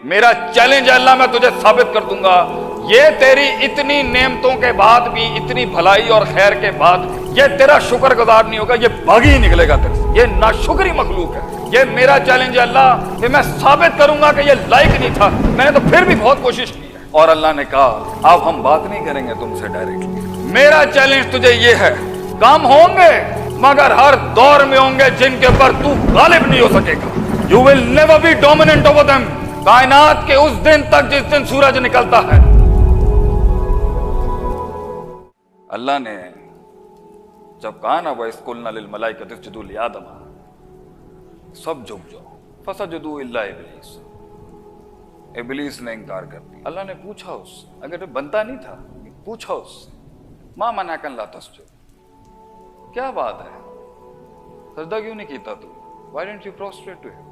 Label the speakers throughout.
Speaker 1: मेरा चैलेंज है अल्लाह, मैं तुझे साबित कर दूंगा, ये तेरी इतनी नेमतों के बाद भी, इतनी भलाई और खैर के बाद, ये तेरा शुक्रगुजार नहीं होगा, ये बागी ही निकलेगा तेरे से, ये नाशुक्री मखलूक है। ये मेरा चैलेंज है अल्लाह कि मैं साबित करूंगा कि ये लायक नहीं था, मैंने तो फिर भी बहुत कोशिश की है। और अल्लाह ने कहा अब हम बात नहीं करेंगे तुमसे डायरेक्टली, मेरा चैलेंज तुझे ये है, काम होंगे मगर हर दौर में होंगे जिनके ऊपर तू गालिब नहीं हो सकेगा। You will never be dominant over them, कायनात के उस दिन तक जिस दिन सूरज निकलता है। अल्लाह ने जब कहा ना वह कुलना लिल मलाइकति उसजुदू लिआदम, सब झुक जाओ, फसजुदू इल्ला इब्लीस, इब्लीस ने इनकार कर दिया। अल्लाह ने पूछा उससे, अगर बनता नहीं था, पूछा उससे मा मनाकन ला तस्जुद, क्या बात है, सजदा क्यों नहीं कीता तू, why didn't you prostrate to him,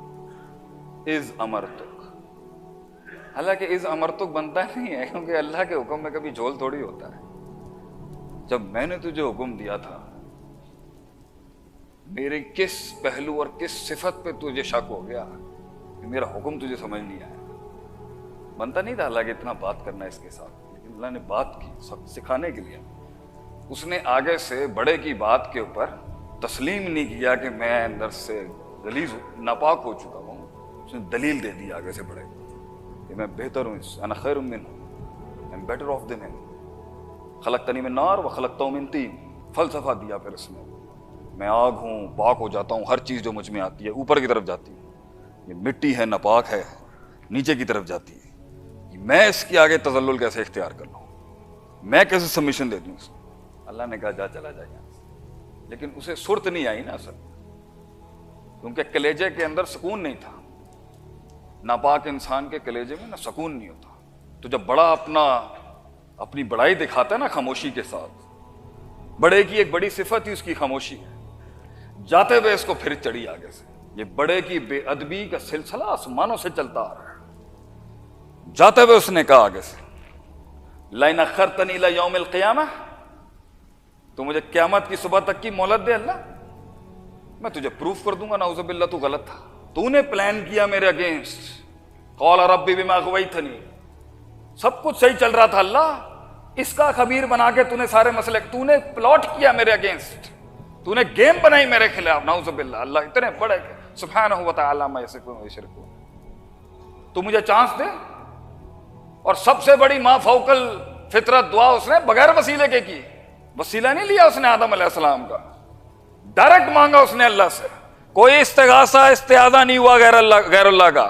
Speaker 1: इज अमरतुक। हालांकि इज अमरतुक बनता नहीं है, क्योंकि अल्लाह के हुक्म में कभी झोल थोड़ी होता है। जब मैंने तुझे हुक्म दिया था, मेरे किस पहलू और किस सिफत पे तुझे शक हो गया कि मेरा हुक्म तुझे समझ नहीं आया। बनता नहीं था हालांकि इतना बात करना इसके साथ, लेकिन अल्लाह ने बात की सब सिखाने के लिए। उसने आगे से बड़े की बात के ऊपर तस्लीम नहीं किया कि मैं अंदर से गलीज नापाक हो चुका हूँ, उसने दलील दे दी आगे से बड़े कि मैं बेहतर हूँ, अना खैरुम मिन्हु, I am better off them, खलकतनी मिन नार व खलकतहु मिन तीन। फलसफा दिया फिर उसने, मैं आग हूँ, पाक हो जाता हूँ, हर चीज़ जो मुझ में आती है ऊपर की तरफ जाती है, ये मिट्टी है नापाक है नीचे की तरफ जाती है, मैं इसके आगे तजल्लुल कैसे इख्तियार कर लूँ, मैं कैसे सबमिशन दे दूँ इसको। अल्लाह ने कहा जा चला जाए यहाँ से, लेकिन उसे सुर्त नहीं आई ना असल, क्योंकि कलेजे के अंदर सुकून नहीं था। नापाक इंसान के कलेजे में ना सुकून नहीं होता। तो जब बड़ा अपनी बड़ाई दिखाता है ना खामोशी के साथ, बड़े की एक बड़ी सिफत ही उसकी खामोशी है। जाते हुए इसको फिर चढ़ी आगे से, ये बड़े की बेअदबी का सिलसिला आसमानों से चलता आ रहा है। जाते हुए उसने कहा आगे से, लाइन अखरतनी इला यौमिल क़ियामह, तो मुझे क़यामत की सुबह तक की मोहलत दे अल्लाह, मैं तुझे प्रूफ कर दूंगा नाउज़ु बिल्लाह तू गलत था, तूने प्लान किया मेरे अगेंस्ट। क़ाल रब्बी बिमा अग़वैतनी, सब कुछ सही चल रहा था अल्लाह, इसका खबीर बना के तूने सारे मसले, तूने प्लॉट किया मेरे अगेंस्ट, तूने गेम बनाई मेरे खिलाफ, नाउज़ु बिल्लाह। अल्लाह इतने बड़े सुब्हानहू व तआला अम्मा यसिफून व युशरिकून, तू मुझे चांस दे। और सबसे बड़ी मा फौकल फितरत दुआ उसने बगैर वसीले के की, वसीला नहीं लिया उसने आदम अलैहिस्सलाम का, डायरेक्ट मांगा उसने अल्लाह से, कोई इस्तिगासा इस्तिआज़ा नहीं हुआ गैरुल्लाह का,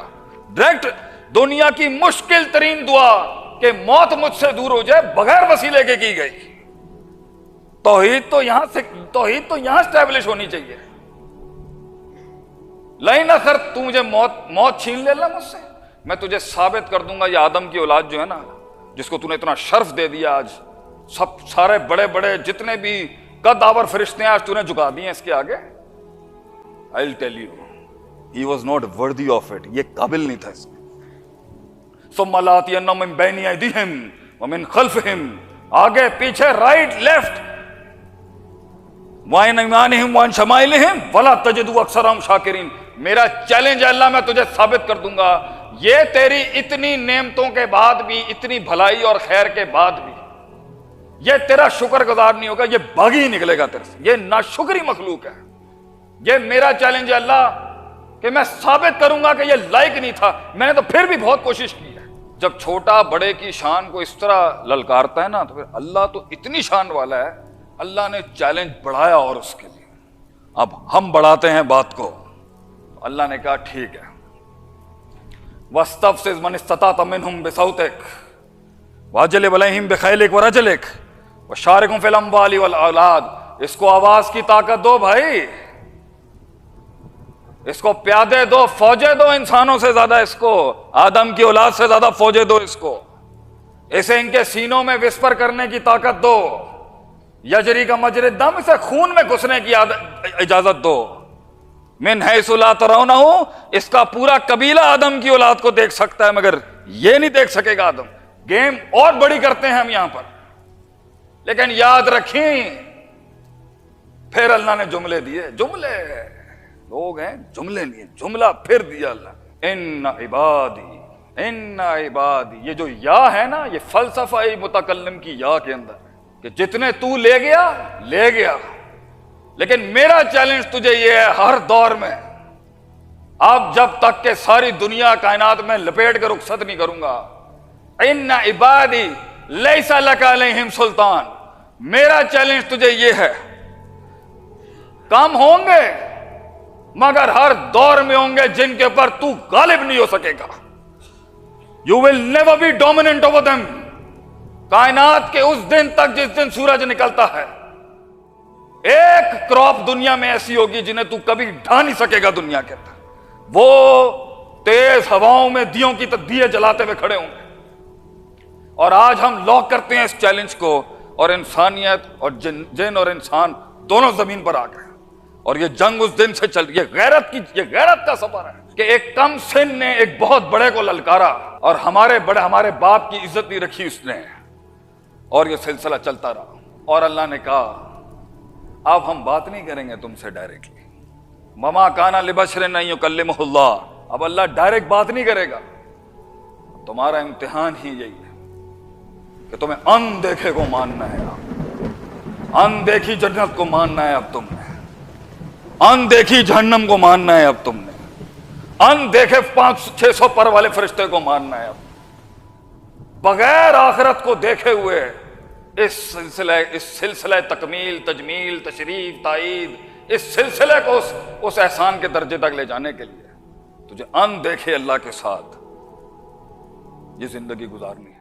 Speaker 1: डायरेक्ट दुनिया की मुश्किल तरीन दुआ कि मौत मुझसे दूर हो जाए बगैर वसीले के की गई। तौहीद तो यहां स्टैब्लिश होनी चाहिए। लाइन अखर, तू मुझे मौत छीन ले अल्लाह मुझसे, मैं तुझे साबित कर दूंगा ये आदम की औलाद जो है ना, जिसको तूने इतना शर्फ दे दिया, आज सब सारे बड़े बड़े जितने भी कद्दावर फरिश्ते हैं आज तूने झुका दिए इसके आगे। I will tell you, he was not worthy of it, ये काबिल नहीं था इसके। सुम्मा लाअतियन्नहुम मिन बैनि अयदीहिम व मिन खल्फिहिम, आगे पीछे राइट लेफ्ट, वाइन अयमानिहिम व अन शमाइलिहिम वला तजिदु अक्सरहुम शाकिरीन। मेरा चैलेंज है अल्लाह, मैं तुझे साबित कर दूंगा, ये तेरी इतनी नेमतों के बाद भी, इतनी भलाई और खैर के बाद भी, ये तेरा शुक्रगुजार नहीं होगा, ये बागी ही निकलेगा तेरे से, ये नाशुक्री मखलूक है। ये मेरा चैलेंज है अल्लाह कि मैं साबित करूंगा कि ये लायक नहीं था, मैंने तो फिर भी बहुत कोशिश की है। जब छोटा बड़े की शान को इस तरह ललकारता है ना, तो फिर अल्लाह तो इतनी शान वाला है, अल्लाह ने चैलेंज बढ़ाया और उसके लिए। अब हम बढ़ाते हैं बात को, तो अल्लाह ने कहा ठीक है, वस्तफ़्ज़िज़ मन इस्तताअत मिनहुम बिसौतिक वअजलिब अलैहिम बिखैलिक व रजलिक वशारिकहुम फिल अम्वालि वल औलाद। इसको आवाज की ताकत दो भाई, इसको प्यादे दो, फौजे दो, इंसानों से ज्यादा इसको, आदम की औलाद से ज्यादा फौजे दो इसको, इसे इनके सीनों में विस्पर करने की ताकत दो, यजरी का मजरे दम, इसे खून में घुसने की इजाजत दो। मिन हैसु ला तरौनहु, इसका पूरा कबीला आदम की औलाद को देख सकता है मगर ये नहीं देख सकेगा आदम। गेम और बड़ी करते हैं हम यहां पर, लेकिन याद रखें फिर अल्लाह ने जुमले दिए, जुमले लोग हैं, जुमले नहीं, जुमला फिर दिया अल्लाह, इन्ना इबादी, इन्ना इबाद, ये जो या है ना, ये फलसफा मुतकल्लिम की या के अंदर कि जितने तू ले गया, लेकिन मेरा चैलेंज तुझे ये है हर दौर में, अब जब तक के सारी दुनिया कायनात में लपेट कर रुखसत नहीं करूंगा, इन्ना इबादी लैसा लका अलैहिम सुल्तान, मेरा चैलेंज तुझे ये है, कम होंगे मगर हर दौर में होंगे जिनके ऊपर तू गालिब नहीं हो सकेगा। You will never be dominant over them. कायनात के उस दिन तक जिस दिन सूरज निकलता है, एक क्रॉप दुनिया में ऐसी होगी जिन्हें तू कभी ढा नहीं सकेगा दुनिया के अंदर। वो तेज हवाओं में दियों की दिए जलाते हुए खड़े होंगे। और आज हम लॉक करते हैं इस चैलेंज को, और इंसानियत और जिन और इंसान दोनों जमीन पर आ गए। और ये जंग उस दिन से चल, ये गैरत का सफर है कि एक कम सिन ने एक बहुत बड़े को ललकारा, और हमारे बाप की इज्जत नहीं रखी उसने, और ये सिलसिला चलता रहा। और अल्लाह ने कहा अब हम बात नहीं करेंगे तुमसे डायरेक्टली, ममा काना लिबशरिन अन युकल्लिमहुल्लाह, अब अल्लाह डायरेक्ट बात नहीं करेगा। तुम्हारा इम्तिहान ही यही है कि तुम्हें अनदेखे को मानना है। अनदेखी जन्नत को मानना है अब तुमने, अनदेखी जहन्नम को मानना है अब तुमने, अनदेखे 500-600 पर वाले फरिश्ते को मानना है अब। बगैर आखिरत को देखे हुए इस सिलसिले तकमील, तजमील, तशरीफ, ताईद, इस सिलसिले को उस एहसान के दर्जे तक ले जाने के लिए तुझे अनदेखे अल्लाह के साथ ये जिंदगी गुजारनी है।